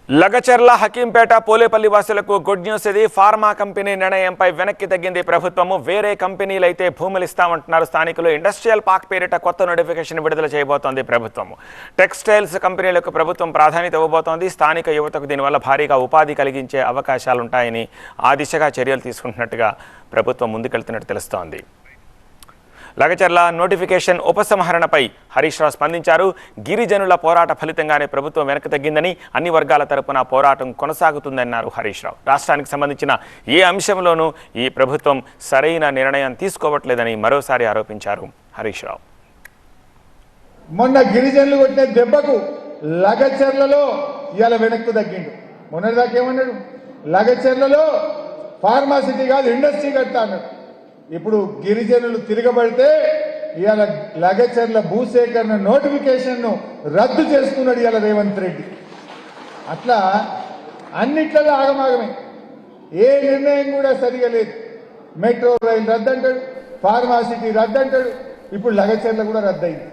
లగచర్ల హకీంపేట పోలేపల్లి వాసులకు good news. ఇది pharma company నిర్ణయంపై వెనక్కి తగ్గింది ప్రభుత్వము. వేరే కంపెనీలైతే భూములు ఇస్తామంటున్నారు స్థానికులు. ఇండస్ట్రియల్ పార్క్ పేరిట కొత్త నోటిఫికేషన్ విడుదల చేయబోతోంది ప్రభుత్వము. టెక్స్టైల్స్ కంపెనీలకు ప్రభుత్వం ప్రాధాన్యత ఇవ్వబోతోంది. స్థానిక యువతకు దీనివల్ల భారీగా ఉపాధి కలిగించే అవకాశాలుంటాయని ఆ దిశగా చర్యలు తీసుకుంటున్నట్టుగా ప్రభుత్వం ముందుకెళ్తున్నట్టు తెలుస్తోంది. లగచర్ల నోటిఫికేషన్ ఉపసంహరణపై హరీష్ రావు స్పందించారు. గిరిజనుల పోరాట ఫలితంగానే ప్రభుత్వం వెనక్కి తగ్గిందని, అన్ని వర్గాల తరపున పోరాటం కొనసాగుతుందన్నారు హరీష్ రావు. రాష్ట్రానికి సంబంధించిన ఏ అంశంలోనూ ఈ ప్రభుత్వం సరైన నిర్ణయం తీసుకోవట్లేదని మరోసారి ఆరోపించారు హరీష్ రావు. మొన్న గిరిజనులు కొట్టిన దెబ్బకు లగచర్లలో ఇవాళ వెనక్కు తగ్గిండు. మొన్నటిదాకా ఏమన్నాడు? లగచర్లలో ఫార్మాసిటీ కాదు ఇండస్ట్రీ కడతా అన్నాడు. ఇప్పుడు గిరిజనులు తిరగబడితే ఇవాళ లగచర్ల భూసేకరణ నోటిఫికేషన్ను రద్దు చేసుకున్నాడు ఇవాళ రేవంత్ రెడ్డి. అట్లా అన్నిట్లలో ఆగమాగమే, ఏ నిర్ణయం కూడా సరిగా లేదు. మెట్రో రైలు రద్దంటాడు, ఫార్మాసిటీ రద్దంటాడు, ఇప్పుడు లగచర్ల కూడా రద్దయింది.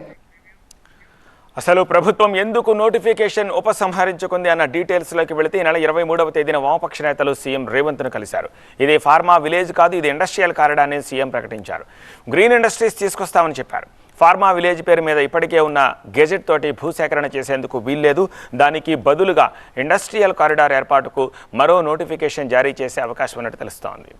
అసలు ప్రభుత్వం ఎందుకు నోటిఫికేషన్ ఉపసంహరించుకుంది అన్న డీటెయిల్స్లోకి వెళితే ఈ నెల 23వ తేదీన వామపక్ష నేతలు సీఎం రేవంత్ను కలిశారు. ఇది ఫార్మా విలేజ్ కాదు, ఇది ఇండస్ట్రియల్ కారిడార్ అని సీఎం ప్రకటించారు. గ్రీన్ ఇండస్ట్రీస్ తీసుకొస్తామని చెప్పారు. ఫార్మా విలేజ్ పేరు మీద ఇప్పటికే ఉన్న గెజెట్ తోటి భూసేకరణ చేసేందుకు వీల్లేదు. దానికి బదులుగా ఇండస్ట్రియల్ కారిడార్ ఏర్పాటుకు మరో నోటిఫికేషన్ జారీ చేసే అవకాశం ఉన్నట్టు తెలుస్తోంది.